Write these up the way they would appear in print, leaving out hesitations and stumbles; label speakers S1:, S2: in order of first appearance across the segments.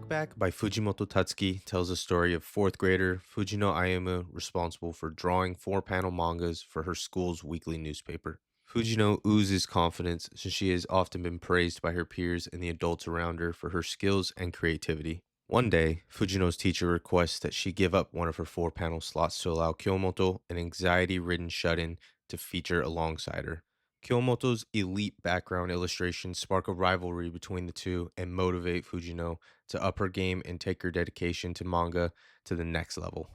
S1: Look Back by Fujimoto Tatsuki tells the story of fourth grader Fujino Ayumu, responsible for drawing four-panel mangas for her school's weekly newspaper. Fujino oozes confidence since she has often been praised by her peers and the adults around her for her skills and creativity. One day, Fujino's teacher requests that she give up one of her four-panel slots to allow Kyomoto, an anxiety-ridden shut-in, to feature alongside her. Kyomoto's elite background illustrations spark a rivalry between the two and motivate Fujino to up her game and take her dedication to manga to the next level.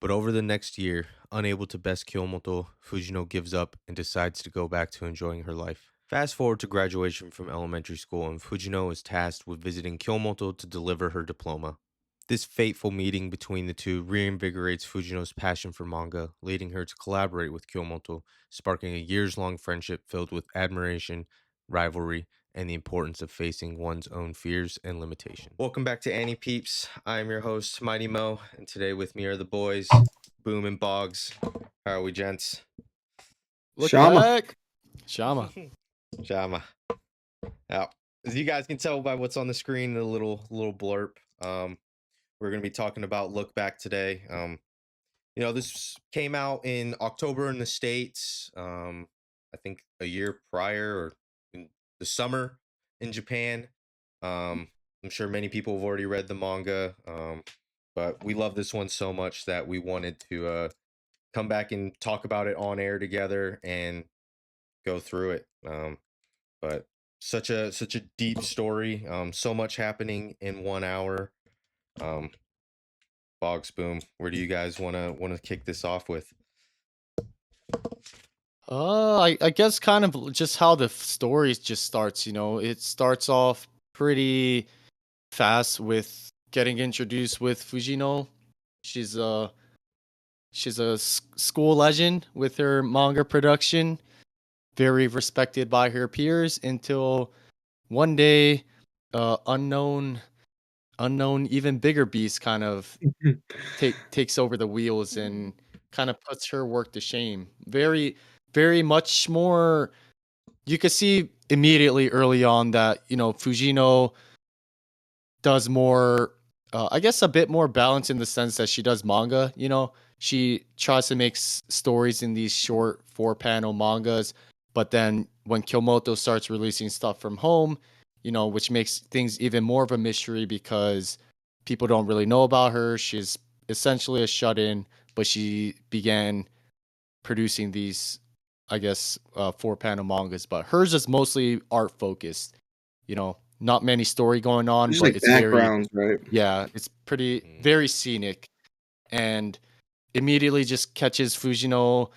S1: But over the next year, unable to best Kyomoto, Fujino gives up and decides to go back to enjoying her life. Fast forward to graduation from elementary school, and Fujino is tasked with visiting Kyomoto to deliver her diploma. This fateful meeting between the two reinvigorates Fujino's passion for manga, leading her to collaborate with Kyomoto, sparking a years long friendship filled with admiration, rivalry, and the importance of facing one's own fears and limitations. Welcome back to AniPeeps. I'm your host, Mighty Mo, and today with me are the boys, Boom and Boggs. How are we, gents?
S2: Look
S3: Shama.
S2: back. Shama.
S1: Jama. Yeah. As you guys can tell by what's on the screen, the little blurb. We're gonna be talking about Look Back today. This came out in October in the States. I think a year prior or in the summer in Japan. I'm sure many people have already read the manga. But we love this one so much that we wanted to come back and talk about it on air together and go through it. But such a deep story. So much happening in 1 hour. Um, Boggs, Boom. Where do you guys wanna kick this off with?
S2: I guess kind of just how the story just starts, it starts off pretty fast with getting introduced with Fujino. She's a school legend with her manga production, very respected by her peers until one day unknown even bigger beast kind of takes over the wheels and kind of puts her work to shame. Very much more. You could see immediately early on that Fujino does more. I guess a bit more balance in the sense that she does manga. She tries to make stories in these short four-panel mangas, but then when Kyomoto starts releasing stuff from home, which makes things even more of a mystery because people don't really know about her. She's essentially a shut-in, but she began producing these, I guess, four-panel mangas. But hers is mostly art focused. Not many story going on,
S3: Just
S2: but
S3: like
S2: it's very,
S3: backgrounds, right?
S2: yeah, it's very scenic, and immediately just catches Fujino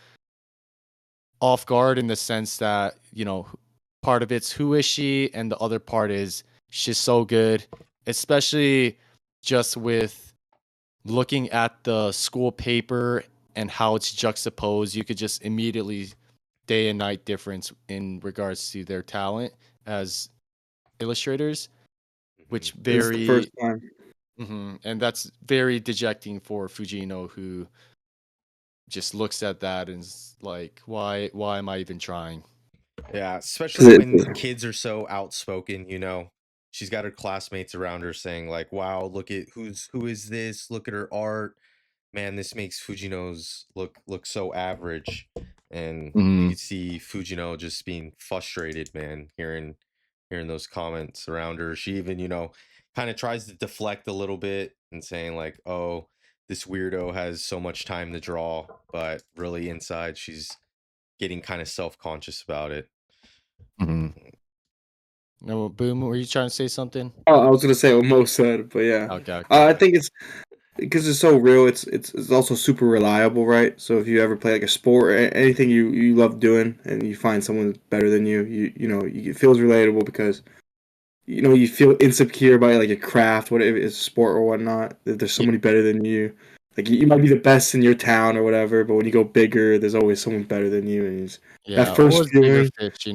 S2: off guard in the sense that part of it's who is she, and the other part is she's so good, especially just with looking at the school paper and how it's juxtaposed. You could just immediately day and night difference in regards to their talent as illustrators, which
S3: This is the first
S2: very
S3: time.
S2: and that's very dejecting for Fujino, who just looks at that and is like, why am I even trying?
S1: Yeah,
S3: 'Cause
S1: especially when kids are so outspoken, she's got her classmates around her saying like, "Wow, look at who is this? Look at her art. Man, this makes Fujino's look so average." And you
S2: Mhm.
S1: could see Fujino just being frustrated, man, hearing those comments around her. She even, kind of tries to deflect a little bit and saying like, "Oh, this weirdo has so much time to draw," but really inside she's getting kind of self-conscious about it.
S2: Mhm. No, Boom, were you trying to say something?
S3: Oh, I was gonna say what Mo said, but yeah,
S2: Okay,
S3: I
S2: okay.
S3: think it's because it's so real. It's also super reliable, right? So if you ever play like a sport, or anything you love doing, and you find someone better than you, it feels relatable because you feel insecure by like a craft, whatever it's a sport or whatnot. That there's
S2: Yeah,
S3: somebody better than you. Like you might be the best in your town or whatever, but when you go bigger, there's always someone better than you, and that
S2: yeah,
S3: first
S2: always bigger
S3: feeling.
S2: fish.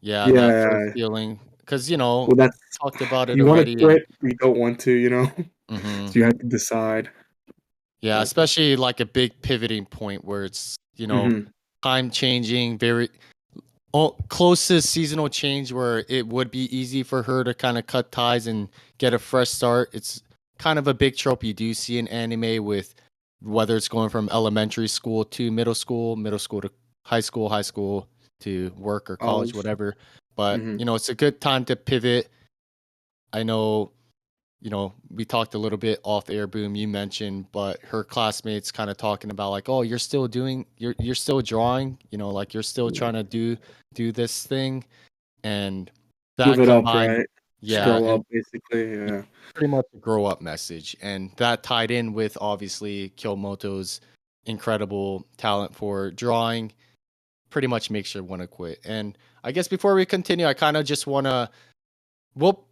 S2: Yeah, that first
S3: Yeah,
S2: feeling, because
S3: well, that's
S2: talked about it
S3: you want to
S2: already, and
S3: quit, but you don't want to.
S2: mhm.
S3: So you have to decide.
S2: Yeah,
S3: Exactly.
S2: especially like a big pivoting point where it's
S3: Hmm.
S2: time changing, very closest seasonal change where it would be easy for her to kind of cut ties and get a fresh start. It's kind of a big trope you do see in anime with whether it's going from elementary school to middle school to high school to work or college,
S3: College.
S2: whatever. But,
S3: Hmm.
S2: it's a good time to pivot. I know, we talked a little bit off air, Boom, you mentioned, but her classmates kind of talking about like, oh, you're still drawing, like you're still
S3: Yeah.
S2: trying to do this thing. And
S3: Give
S2: that
S3: it up,
S2: combined,
S3: right? Just
S2: yeah,
S3: grow
S2: and
S3: up, basically. Yeah.
S2: pretty much a grow up message. And that tied in with obviously Kyomoto's incredible talent for drawing, pretty much makes you want to quit. And I guess before we continue, I kind of just want to, we'll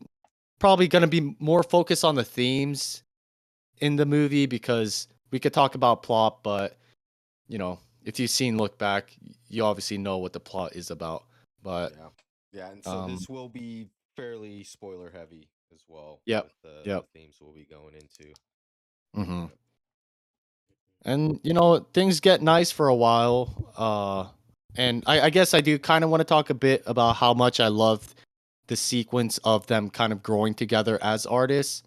S2: probably going to be more focused on the themes in the movie because we could talk about plot, but if you've seen Look Back, you obviously know what the plot is about. But,
S1: Yeah. Yeah, and so
S2: um,
S1: this will be fairly spoiler heavy as well
S2: yep,
S1: with the
S2: yep.
S1: themes we'll be going into.
S2: Hmm.
S1: Yep.
S2: And things get nice for a while. And I guess I do kind of want to talk a bit about how much I loved the sequence of them kind of growing together as artists.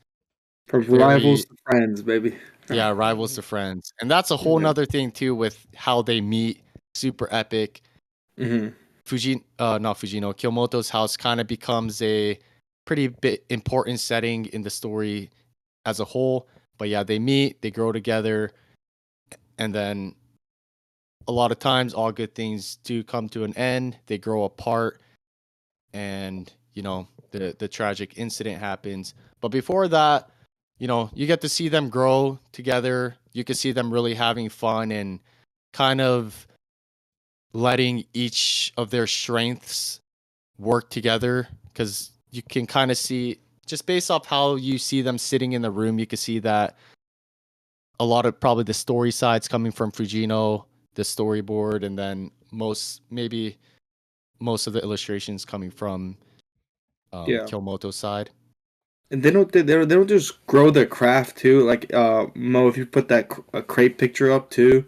S3: From rivals
S2: Very,
S3: to friends, baby.
S2: yeah, rivals to friends. And that's a whole
S3: Yeah.
S2: nother thing too with how they meet. Super epic.
S3: Hmm.
S2: Not Fujino, Kyomoto's house kind of becomes a pretty bit important setting in the story as a whole. But yeah, they meet, they grow together, and then a lot of times all good things do come to an end. They grow apart, and the tragic incident happens. But before that, you get to see them grow together. You can see them really having fun and kind of letting each of their strengths work together, because you can kind of see, just based off how you see them sitting in the room, you can see that a lot of probably the story sides coming from Fujino, the storyboard, and then maybe most of the illustrations coming from
S3: Yeah.
S2: Kyomoto's side.
S3: And they don't just grow their craft too. Like Mo, if you put that a crate picture up too,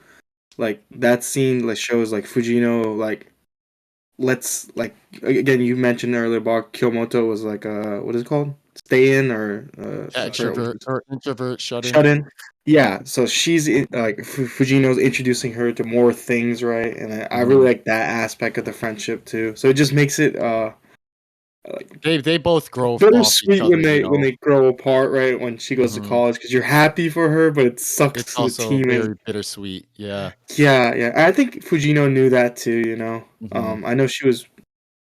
S3: like that scene like shows like Fujino like let's like again you mentioned earlier about Kyomoto was like what is it called? Stay in or I
S1: Shut
S3: forgot
S1: in.
S3: what
S2: Extrovert or introvert shut in.
S3: shut in. Yeah, so she's like Fujino's introducing her to more things, right? And I really
S2: Mhm.
S3: like that aspect of the friendship too. So it just makes it like
S2: They both grow off each
S3: bittersweet
S2: other,
S3: when they grow apart, right? When she goes to
S2: Mhm.
S3: college, because you're happy for her, but it
S2: It's
S3: sucks to the
S2: also
S3: team. As
S2: very bittersweet. Yeah.
S3: yeah, yeah. I think Fujino knew that too.
S2: Mhm.
S3: I know she was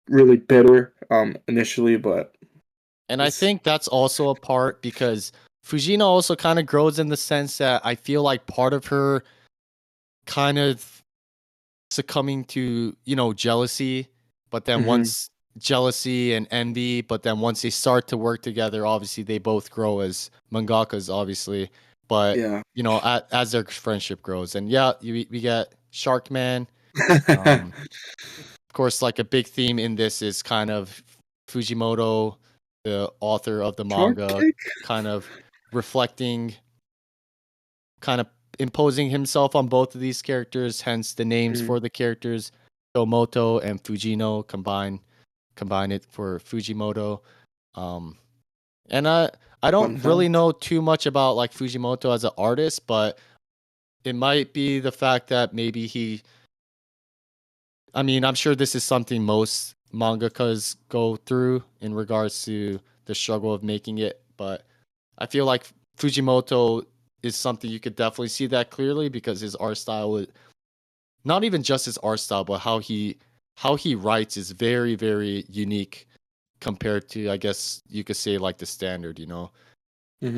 S3: really bitter initially, but
S2: And I
S3: it's
S2: think that's also a part because Fujino also kind of grows in the sense that I feel like part of her kind of succumbing to, jealousy, but then
S3: hmm
S2: once jealousy and envy, but then once they start to work together, obviously they both grow as mangakas, obviously. But,
S3: yeah.
S2: as their friendship grows. And yeah, we get Sharkman. Of course, like a big theme in this is kind of Fujimoto, the author of the
S3: Shark
S2: manga,
S3: kick.
S2: kind of reflecting, kind of imposing himself on both of these characters, hence the names
S3: Mhm.
S2: for the characters. Tomoto and Fujino combine it for Fujimoto. Um and I
S3: Fun
S2: don't really
S3: fact.
S2: know too much about like Fujimoto as an artist, but it might be the fact that maybe I mean, I'm sure this is something most mangakas go through in regards to the struggle of making it, but I feel like Fujimoto is something you could definitely see that clearly because his art style is not even just his art style, but how he writes is very, very unique compared to, I guess you could say, like the standard.
S3: Hmm.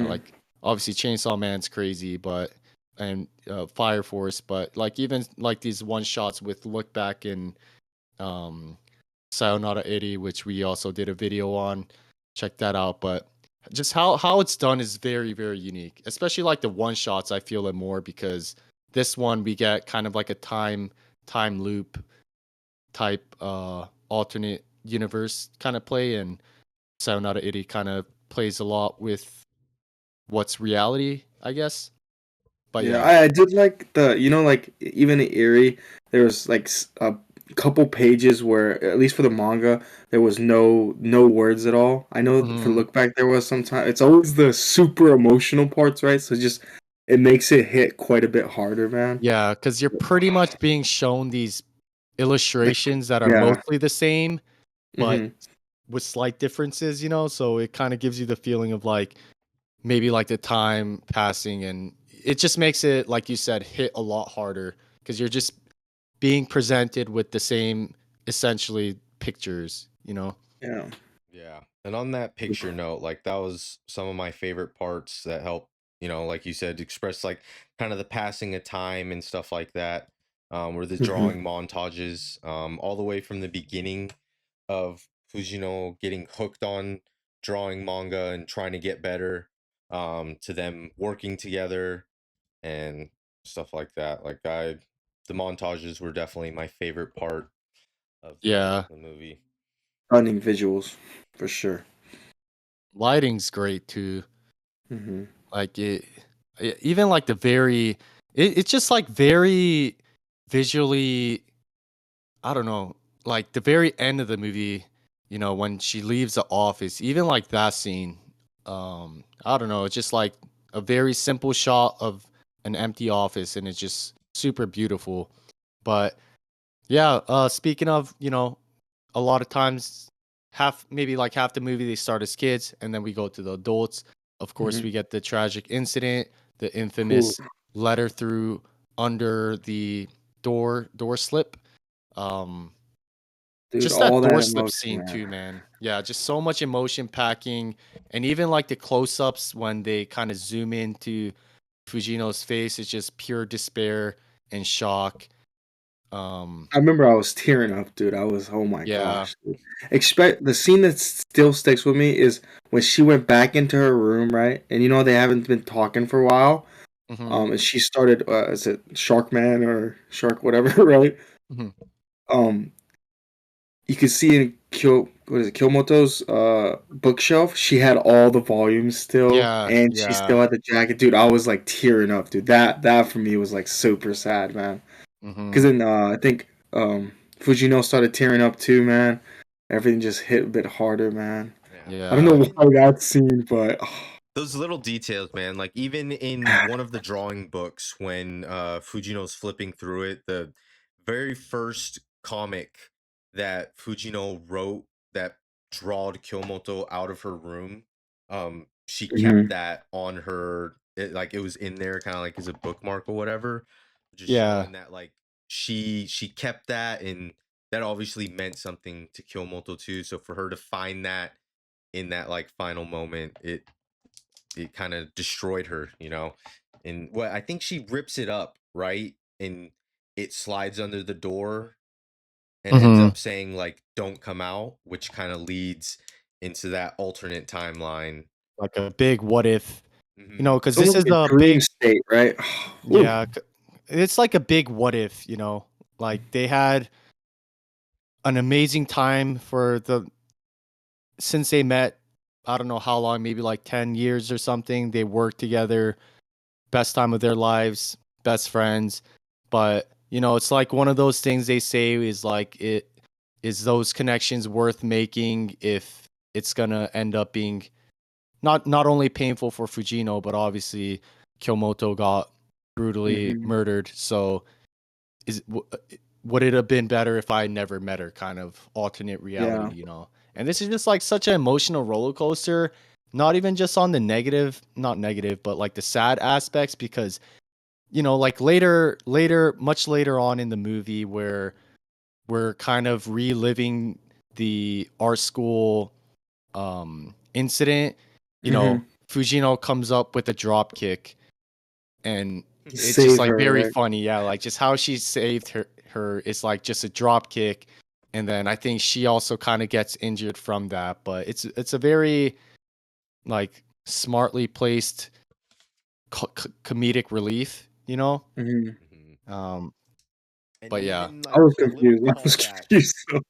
S2: Like obviously Chainsaw Man's crazy, but and Fire Force, but like even like these one shots with Look Back and um Sayonara 80, which we also did a video on. Check that out. But just how it's done is very, very unique. Especially like the one shots, I feel it more because this one we get kind of like a time loop type alternate universe kind of play, and Sayonara 80 kind of plays a lot with what's reality, I guess. But
S3: Yeah,
S2: yeah.
S3: I did like the like even in Erie, there was like couple pages where, at least for the manga, there was no words at all. I know for
S2: Mhm.
S3: look back there was some time. It's always the super emotional parts, right? So just it makes it hit quite a bit harder, man.
S2: Yeah, because you're pretty much being shown these
S3: Like,
S2: illustrations that are
S3: yeah.
S2: mostly the same, but
S3: Hmm.
S2: with slight differences, so it kinda gives you the feeling of, like, maybe, like, the time passing, and it just makes it, like you said, hit a lot harder because 'cause you're just being presented with the same, essentially, pictures.
S3: Yeah.
S1: Yeah. And on that picture note, like that was some of my favorite parts that help, like you said, express like kind of the passing of time and stuff like that. Were the
S3: Hmm.
S1: drawing montages, all the way from the beginning of Fujino getting hooked on drawing manga and trying to get better, to them working together and stuff like that. The montages were definitely my favorite part of the
S2: Yeah.
S1: the movie.
S3: Stunning visuals, for sure.
S2: Lighting's great too.
S3: Hmm.
S2: Like, even, like, the very it's just, like, very visually. I don't know, like, the very end of the movie, when she leaves the office, even, like, that scene, I don't know, it's just, like, a very simple shot of an empty office, and it's just super beautiful. But, yeah, speaking of, a lot of times, maybe, like, half the movie, they start as kids, and then we go to the adults. Of course,
S3: Hmm.
S2: we get the tragic incident, the
S3: Ooh,
S2: infamous letter through under the door slip. Um
S3: dude,
S2: just that
S3: all
S2: door
S3: that
S2: slip
S3: emotion,
S2: scene
S3: man.
S2: too, man. Yeah, just so much emotion packing, and even, like, the close-ups when they kinda zoom into Fujino's face, it's just pure despair and shock. Um,
S3: I remember I was tearing up, dude. I was, oh my
S2: yeah.
S3: gosh, dude. Expect the scene that still sticks with me is when she went back into her room, right? And they haven't been talking for a while.
S2: Mhm,
S3: And she started, is it Shark Man or Shark whatever, right?
S2: mhm.
S3: Um, you could see in what is it, Kyomoto's bookshelf, she had all the volumes still,
S2: Yeah,
S3: and she
S2: yeah.
S3: still had the jacket, dude. I was like tearing up, dude. That for me was like super sad, man. Because
S2: Mhm.
S3: then I think Fujino started tearing up too, man. Everything just hit a bit harder, man.
S1: Yeah.
S3: I don't
S1: And
S2: Yeah.
S3: know
S1: even
S3: why that scene, but
S1: those little details, man, like even in one of the drawing books when Fujino's flipping through it, the very first comic that Fujino wrote that drawed Kyomoto out of her room, she kept
S3: mhm,
S1: that on her, like it was in there kind of like as a bookmark or whatever, just
S2: Yeah.
S1: showing that like she kept that, and that obviously meant something to Kyomoto too. So for her to find that in that like final moment, it kind of destroyed her. And what I think she rips it up, right? And it slides under the door and ends
S2: Mhm.
S1: up saying like don't come out, which kind of leads into that alternate timeline.
S2: Like a big what if,
S1: Hmm.
S2: because
S3: it's
S2: this
S3: almost
S2: is
S3: like a
S2: a
S3: dream
S2: big.
S3: state, right? Ooh.
S2: Yeah, it's like a big what if. Like, they had an amazing time for the since they met. I don't know how long, maybe like 10 years or something. They worked together, best time of their lives, best friends. But, it's like one of those things they say is like, it is those connections worth making if it's gonna end up being not only painful for Fujino, but obviously Kyomoto got brutally
S3: Hmm.
S2: murdered. So would it have been better if I never met her, kind of alternate
S3: Yeah.
S2: reality. And this is just like such an emotional roller coaster, not even just on the negative, not negative, but like the sad aspects, because like much later on in the movie, where we're kind of reliving the art school incident.
S3: Hmm.
S2: Fujino comes up with a drop kick, and it's just
S3: Save
S2: like
S3: her,
S2: very
S3: right?
S2: funny. Yeah, like just how she saved her is like just a drop kick, and then I think she also kind of gets injured from that. But it's a very, like, smartly placed comedic relief.
S3: Hmm.
S1: Hmm.
S2: Um,
S1: And
S2: but yeah.
S1: even
S3: I
S1: like
S3: was
S1: the little
S3: confused. I was
S1: callbacks,
S3: confused. So.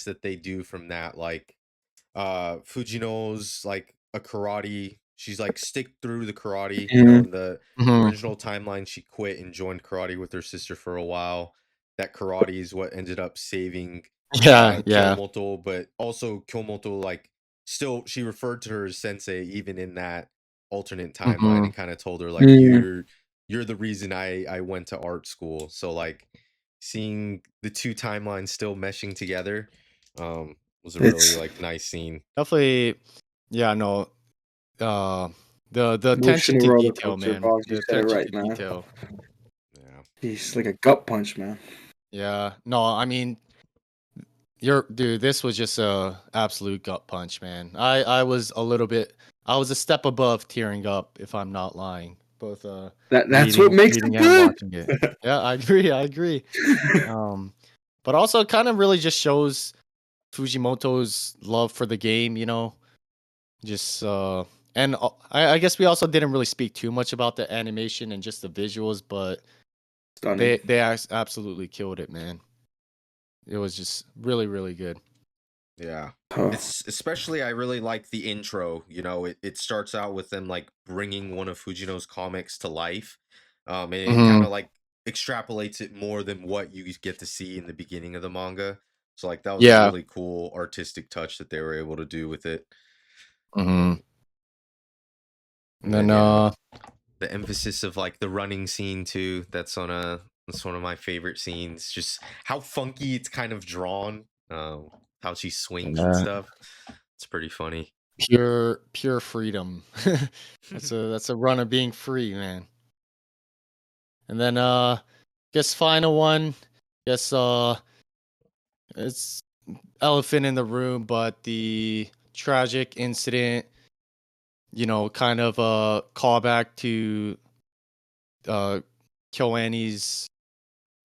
S1: that they do from that, like Fujino's like a karate, she's like stick through the karate,
S3: Mhm.
S1: in the
S2: Mhm.
S1: original timeline she quit and joined karate with her sister for a while, that karate is what ended up saving
S2: Yeah, yeah.
S1: Kyomoto, but also Kyomoto, like, still she referred to her as sensei even in that alternate timeline
S2: Mhm.
S1: and kind of told her like
S3: Mm,
S1: you're the reason I went to art school. So like seeing the two timelines still meshing together was a really
S3: it's
S1: like nice scene.
S2: Definitely, yeah, no, uh, the attention
S3: emotional
S2: to
S3: roller
S2: detail,
S3: coaster,
S2: man.
S3: boss. You
S2: The
S3: said it
S2: attention
S3: right,
S2: to
S3: man.
S2: detail.
S1: Yeah.
S3: He's like a gut punch, man.
S2: Yeah. No, I mean, dude, this was just a absolute gut punch, man. I was a little bit I was a step above tearing up, if I'm not lying. Both
S3: That's what makes it
S2: reading and
S3: good.
S2: watching it. Yeah, I agree. I agree. Um, but also kind of really just shows Fujimoto's love for the game, you know. Just and I guess we also didn't really speak too much about the animation and just the visuals, but
S3: Stunning.
S2: they absolutely killed it, man. It was just really really good.
S1: Yeah.
S3: Oh,
S1: It's especially I really like the intro. You know, it starts out with them like bringing one of Fujino's comics to life. And it kind
S2: Hmm.
S1: of like extrapolates it more than what you get to see in the beginning of the manga. So like that was a
S2: Yeah.
S1: really cool artistic touch that they were able to do with it.
S2: Hmm. And
S1: And
S2: then
S1: then yeah, the emphasis of like the running scene too. That's one of my favorite scenes. Just how funky it's kind of drawn. How she swings and
S2: yeah,
S1: stuff. It's pretty funny.
S2: pure freedom. That's a run of being free, man. And then guess final one. Guess it's elephant in the room, but the tragic incident, you know, kind of a callback to uh Kyoani's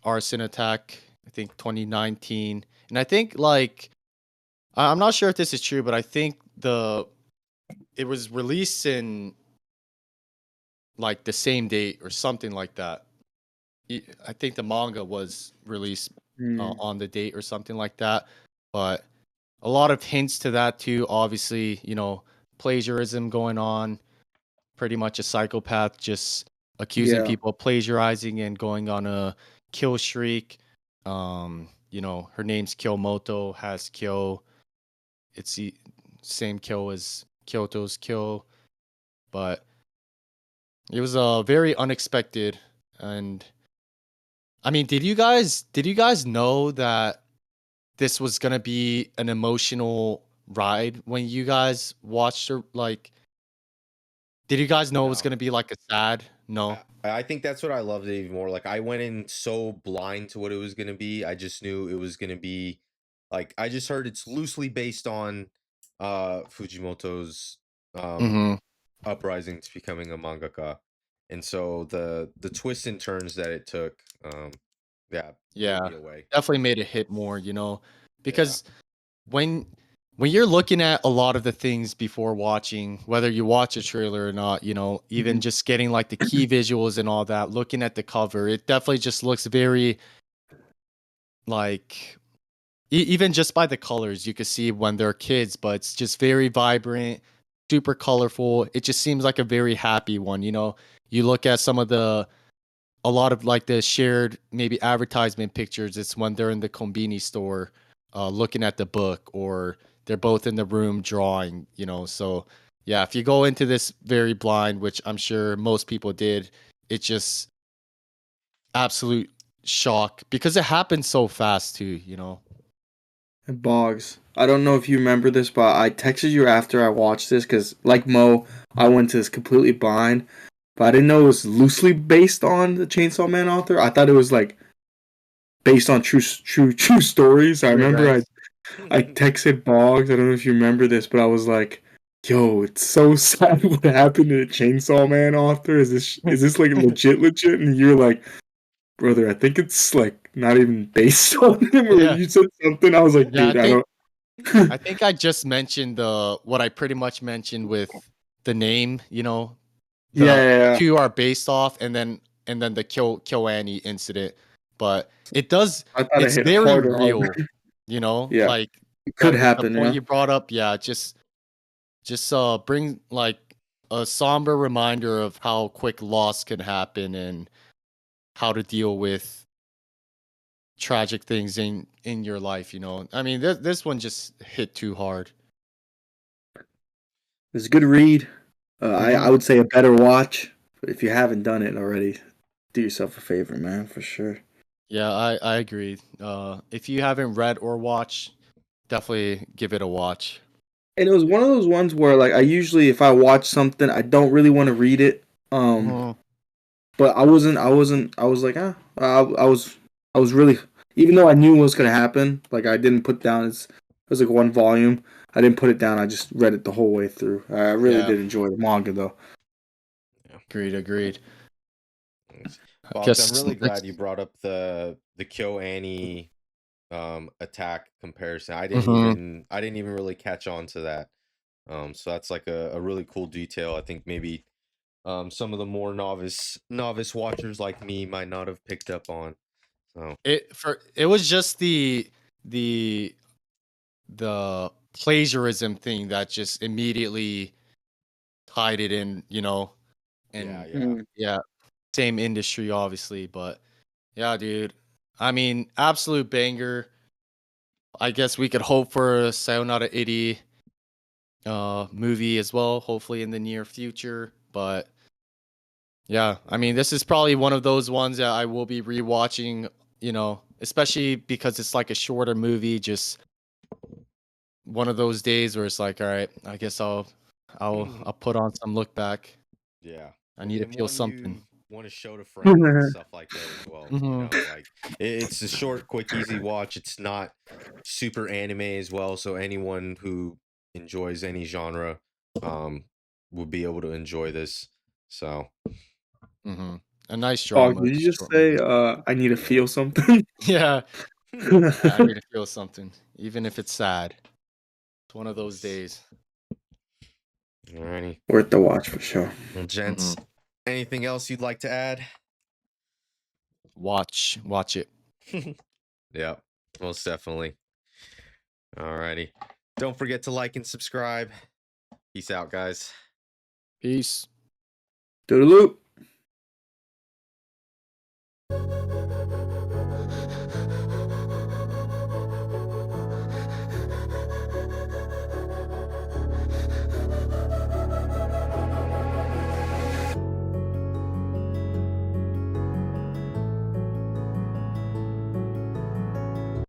S2: arson attack, I think 2019. And I think like I'm not sure if this is true, but I think it was released in like the same date or something like that. I think the manga was released
S3: mm,
S2: on the date or something like that. But a lot of hints to that too. Obviously, you know, plagiarism going on. Pretty much a psychopath just accusing
S3: yeah.
S2: people of plagiarizing and going on a kill streak. You know, her name's Kyomoto, has Kyo. It's the same Kyo as Kyoto's Kyo, but it was very unexpected. And I mean, did you guys know that this was gonna be an emotional ride when you guys watched her? Like, did you guys know it was
S1: No.
S2: gonna be like a sad? No.
S1: I think that's what I loved it even more. Like I went in so blind to what it was gonna be. I just knew it was gonna be like I just heard it's loosely based on Fujimoto's um
S2: Hmm.
S1: uprising to becoming a mangaka. And so the twists and turns that it took, yeah, blew
S2: Yeah,
S1: me away.
S2: definitely made it hit more. You know,
S1: Yeah.
S2: because when when you're looking at a lot of the things before watching, whether you watch a trailer or not, you know, even
S3: Mhm.
S2: just getting like the key visuals and all that, looking at the cover, it definitely just looks very like even just by the colors, you can see when they're kids, but it's just very vibrant, super colorful. It just seems like a very happy one, you know. You look at some of the a lot of like the shared maybe advertisement pictures. It's when they're in the Combini store, looking at the book, or they're both in the room drawing. You know, so yeah, if you go into this very blind, which I'm sure most people did, it's just absolute shock because it happened so fast too. You know.
S3: And Boggs. I don't know if you remember this, but I texted you after I watched this because, like Mo, I went to this completely blind. But I didn't know it was loosely based on the Chainsaw Man author. I thought it was like based on true stories. I
S2: True
S3: remember
S2: events.
S3: I texted Boggs. I don't know if you remember this, but I was like, "Yo, it's so sad what happened to the Chainsaw Man author. Is this like legit?" And you're like, "Brother, I think it's like not even based on him." Or
S2: Yeah.
S3: you said something. I was like,
S2: Yeah,
S3: "Dude, I don't."
S2: I think I just mentioned the what I pretty much mentioned with the name, you know,
S3: Yeah,
S2: the
S3: yeah, yeah.
S2: two are based off and then the Kyoani incident. But it does
S3: I thought it
S2: it's
S3: hit
S2: very
S3: harder on.
S2: real, you know,
S3: Yeah,
S2: like
S3: it could
S2: the
S3: happen.
S2: point
S3: Yeah,
S2: you brought up, yeah, just bring like a somber reminder of how quick loss can happen and how to deal with tragic things in your life, you know. I mean, this one just hit too hard.
S3: It's a good read. I
S2: Mhm.
S3: would say a better watch. But if you haven't done it already, do yourself a favor, man, for sure.
S2: Yeah, I agree. If you haven't read or watched, definitely give it a watch.
S3: And it was one of those ones where, like, I usually, if I watch something, I don't really want to read it.
S2: Mhm.
S3: But I wasn't. I was like, ah. I was really. Even though I knew what was gonna happen, like I didn't put down. It was like one volume. I didn't put it down. I just read it the whole way through. I really
S2: Yeah,
S3: did enjoy the manga though.
S1: Yeah.
S2: agreed.
S1: Thanks.
S2: I
S1: Box, I'm
S2: guess
S1: really glad you
S2: next.
S1: brought up the Kyo Annie attack comparison.
S2: Mhm.
S1: I didn't even really catch on to that. So that's like a really cool detail. I think maybe some of the more novice watchers like me might not have picked up on. So
S2: It was just the the plagiarism thing that just immediately tied it in, you know,
S1: yeah,
S2: and
S1: yeah.
S3: Mm.
S2: yeah, same industry obviously, but yeah, dude. I mean, absolute banger. I guess we could hope for a Sayonara 80 movie as well, hopefully in the near future. But yeah, I mean, this is probably one of those ones that I will be rewatching, you know, especially because it's like a shorter movie, just one of those days where it's like, all right, I guess I'll put on some look back.
S1: Yeah,
S2: I need to
S1: and
S2: feel
S1: one
S2: something.
S1: you want to show to friends and stuff like that as well. You
S2: Mhm.
S1: know, like it's a short, quick, easy watch. It's not super anime as well, so anyone who enjoys any genre um will be able to enjoy this. So
S2: Mhm. A nice
S3: Oh,
S2: drama,
S3: did you just
S2: short
S3: say
S2: movie.
S3: I need to
S1: yeah.
S3: feel something?
S2: Yeah, I need to feel something, even if it's sad. It's one of those
S1: Nice.
S2: days.
S1: Alrighty.
S3: Worth the watch for sure.
S1: Well, gents,
S2: Mhm.
S1: anything else you'd like to add?
S2: Watch it.
S1: Yeah, most definitely. Alrighty. Don't forget to like and subscribe. Peace out, guys.
S2: Peace.
S3: Do the loop.